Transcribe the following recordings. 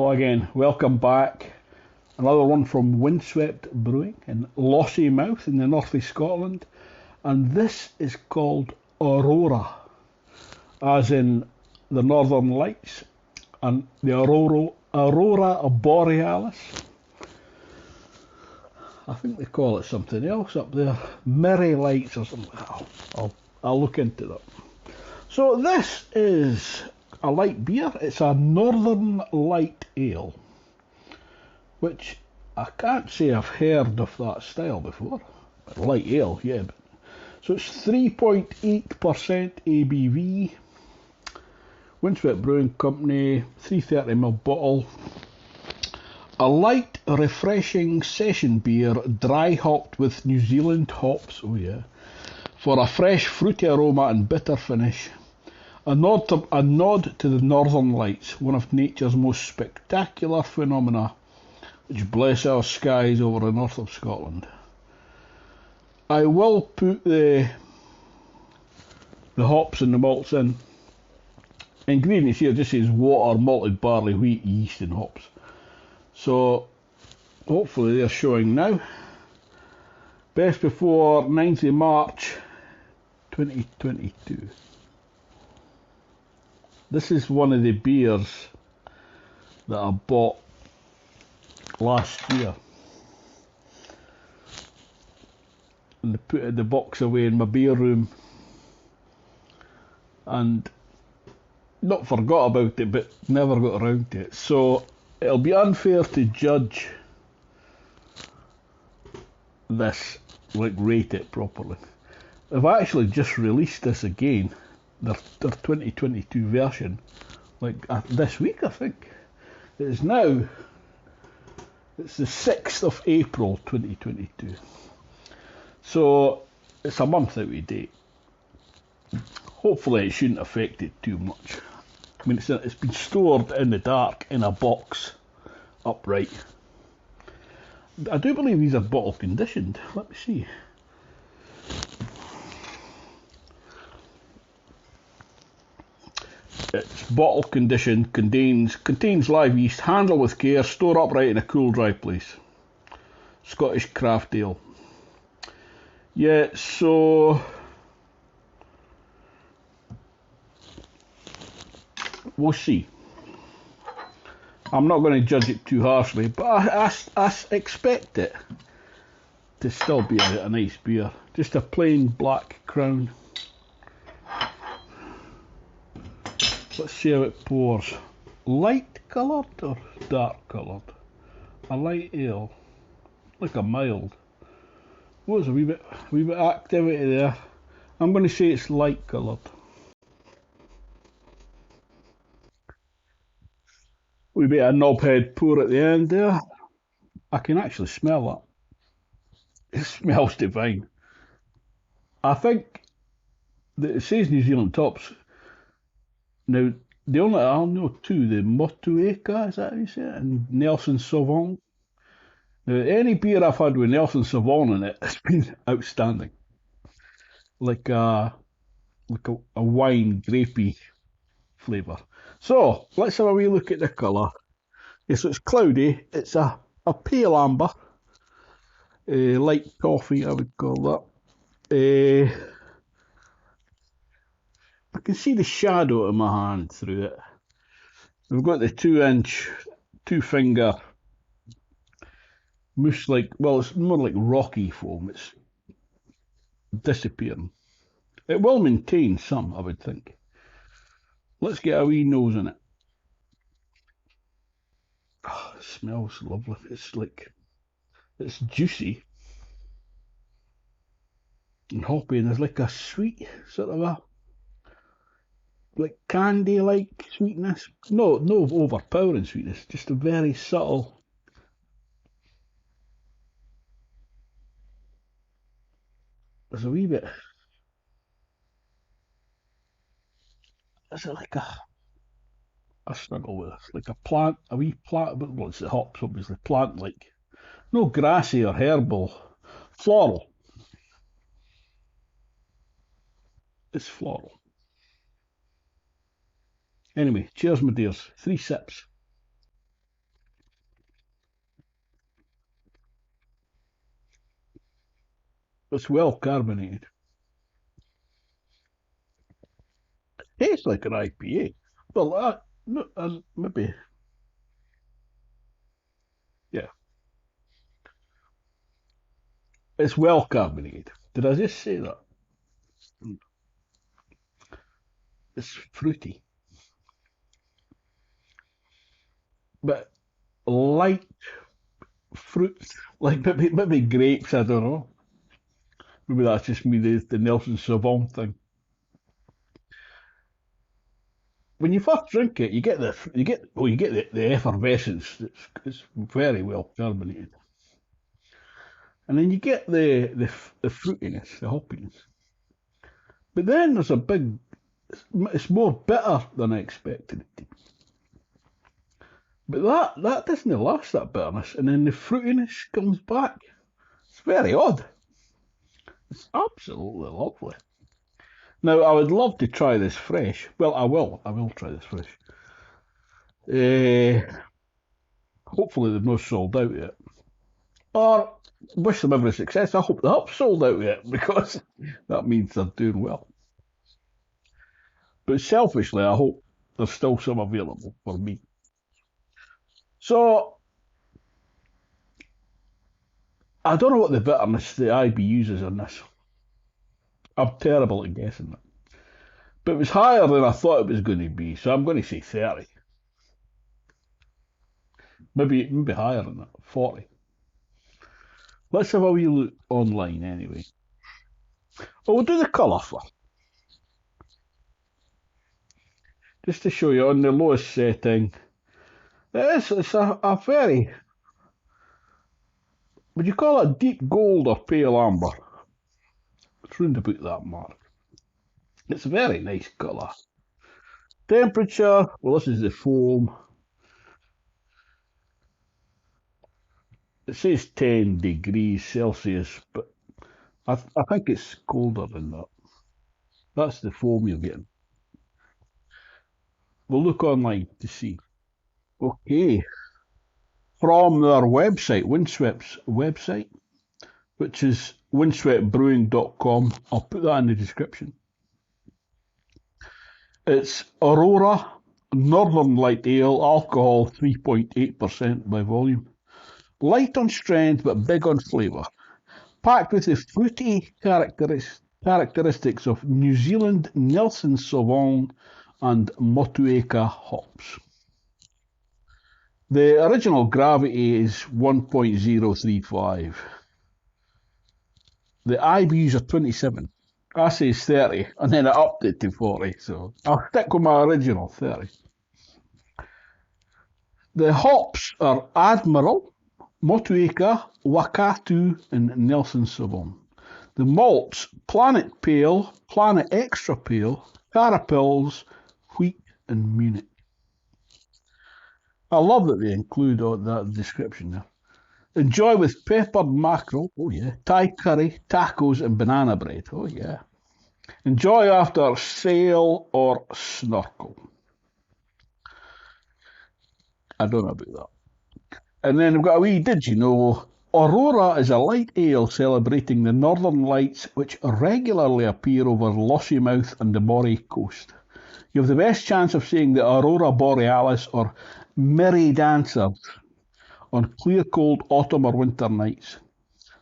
Hello again, welcome back. Another one from Windswept Brewing in Lossiemouth in the north of Scotland. And this is called Aurora, as in the Northern Lights, and the Aurora Borealis. I think they call it something else up there, Mirrie Lights or something. I'll look into that. So this is a light beer. It's a Northern Light Ale, which I can't say I've heard of that style before. Light ale, yeah. So it's 3.8% ABV. Windswept Brewing Company, 330ml bottle. A light, refreshing session beer, dry hopped with New Zealand hops, oh yeah, for a fresh fruity aroma and bitter finish. A nod to the Northern Lights, one of nature's most spectacular phenomena, which bless our skies over the north of Scotland. I will put the hops and the malts in. Ingredients here just says water, malted barley, wheat, yeast and hops. So hopefully they're showing now. Best before 9th of March 2022. This is one of the beers that I bought last year. And I put the box away in my beer room. And not forgot about it, but never got around to it. So it'll be unfair to judge this, like rate it properly. I've actually just released this again, their 2022 version, like this week I think. It's the 6th of April 2022. So it's a month out of date. Hopefully it shouldn't affect it too much. I mean, it's been stored in the dark in a box upright. I do believe these are bottle conditioned. Let me see. It's bottle conditioned, contains live yeast, handle with care, store upright in a cool, dry place. Scottish craft ale. Yeah, so we'll see. I'm not going to judge it too harshly, but I expect it to still be a nice beer. Just a plain black crown. Let's see how it pours. Light coloured or dark coloured? A light ale, like a mild. Oh, there's a wee bit activity there. I'm going to say it's light coloured. Wee bit of knobhead pour at the end there. I can actually smell that. It smells divine. I think that it says New Zealand tops. Now, I know two, the Motueka, is that how you say it? And Nelson Sauvin. Now, any beer I've had with Nelson Sauvin in it has been outstanding. Like a wine, grapey flavour. So, let's have a wee look at the colour. Yeah, so it's cloudy. It's a pale amber. Light coffee, I would call that. I can see the shadow of my hand through it. We've got the 2-inch, 2-finger mousse, it's more like rocky foam. It's disappearing. It will maintain some, I would think. Let's get a wee nose in it. Oh, it smells lovely. It's juicy and hoppy, and there's like a sweet sort of like candy-like sweetness. No overpowering sweetness, just a very subtle. There's a wee bit. Is it like I struggle with this, like a wee plant, but well, it's the hops, obviously, plant-like. No grassy or herbal, floral. It's floral. Anyway, cheers, my dears. 3 sips. It's well carbonated. Tastes like an IPA. Well, no, maybe, yeah. It's well carbonated. Did I just say that? It's fruity, but light fruit, like maybe grapes. I don't know. Maybe that's just me, the Nelson Sauvin thing. When you first drink it, you get the effervescence. It's very well carbonated, and then you get the fruitiness, the hoppiness. But then there's a big. It's more bitter than I expected it to be. But that doesn't last, that bitterness, and then the fruitiness comes back. It's very odd. It's absolutely lovely. Now I would love to try this fresh. Well, I will. I will try this fresh. Hopefully they've not sold out yet. Or wish them every success. I hope they have sold out yet because that means they're doing well. But selfishly, I hope there's still some available for me. So I don't know what the bitterness the IB uses on this. I'm terrible at guessing that. But it was higher than I thought it was going to be, so I'm going to say 30. Maybe higher than that, 40. Let's have a wee look online anyway. Well, we'll do the colour first. Just to show you on the lowest setting. It's a very, would you call it deep gold or pale amber? It's round about that mark. It's a very nice colour. Temperature, well, this is the foam. It says 10 degrees Celsius, but I think it's colder than that. That's the foam you're getting. We'll look online to see. Okay. From their website, Windswept's website, which is windsweptbrewing.com. I'll put that in the description. It's Aurora Northern Light Ale, alcohol 3.8% by volume. Light on strength but big on flavour. Packed with the fruity characteristics of New Zealand Nelson Sauvin and Motueka hops. The original gravity is 1.035. The IBUs are 27. I say 30, and then I upped it to 40, so I'll stick with my original 30. The hops are Admiral, Motueka, Wakatu, and Nelson Sauvin. The malts, Planet Pale, Planet Extra Pale, Carapils, Wheat, and Munich. I love that they include all that description there. Enjoy with peppered mackerel, oh yeah, Thai curry, tacos, and banana bread, oh yeah. Enjoy after sail or snorkel. I don't know about that. And then we've got a wee, did you know, Aurora is a light ale celebrating the northern lights which regularly appear over Lossiemouth and the Moray coast. You have the best chance of seeing the Aurora Borealis or Mirrie Dancers on clear, cold autumn or winter nights.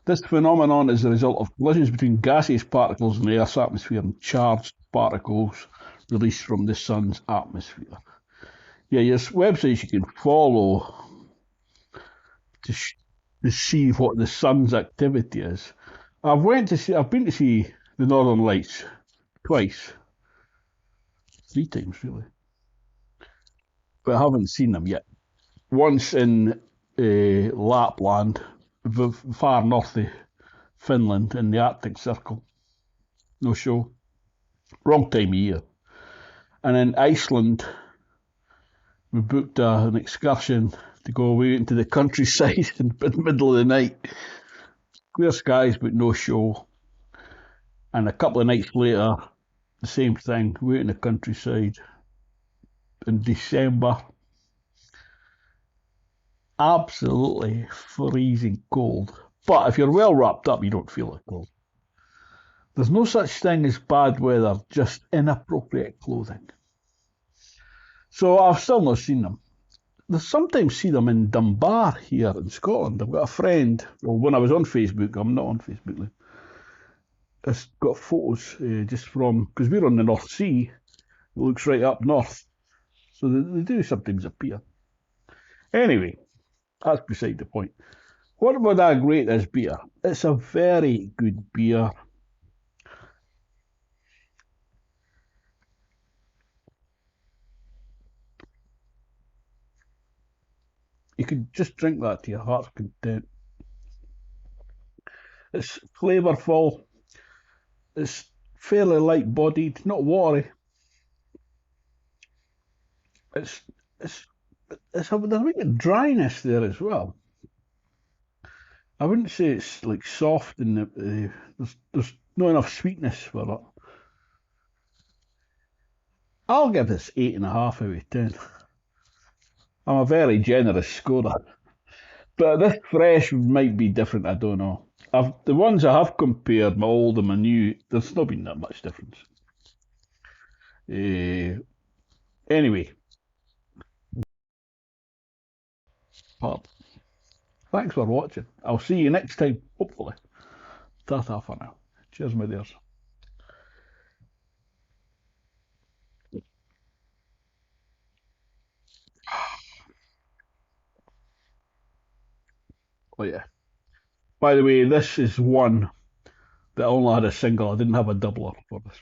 This phenomenon is the result of collisions between gaseous particles in the Earth's atmosphere and charged particles released from the sun's atmosphere. Yeah, there's websites you can follow to see what the sun's activity is. I've been to see the Northern Lights twice, 3 times really, but I haven't seen them yet. Once in Lapland, far north of Finland, in the Arctic Circle. No show. Wrong time of year. And in Iceland, we booked an excursion to go away into the countryside in the middle of the night. Clear skies, but no show. And a couple of nights later, the same thing, way in the countryside in December. Absolutely freezing cold. But if you're well wrapped up, you don't feel it cold. There's no such thing as bad weather, just inappropriate clothing. So I've still not seen them. I sometimes see them in Dunbar here in Scotland. I've got a friend, well, when I was on Facebook, I'm not on Facebook, has got photos just from, because we're on the North Sea, it looks right up north. So they do sometimes appear. Anyway, that's beside the point. What would I rate this beer? It's a very good beer. You could just drink that to your heart's content. It's flavourful. It's fairly light-bodied, not watery. There's a bit of dryness there as well. I wouldn't say it's like soft and there's not enough sweetness for it. I'll give this 8.5 out of 10. I'm a very generous scorer. But this fresh might be different, I don't know. The ones I have compared, my old and my new, there's not been that much difference. Anyway. Thanks for watching. I'll see you next time, hopefully. Ta-ta for now. Cheers, my dears. Oh yeah. By the way, this is one that only had a single. I didn't have a doubler for this.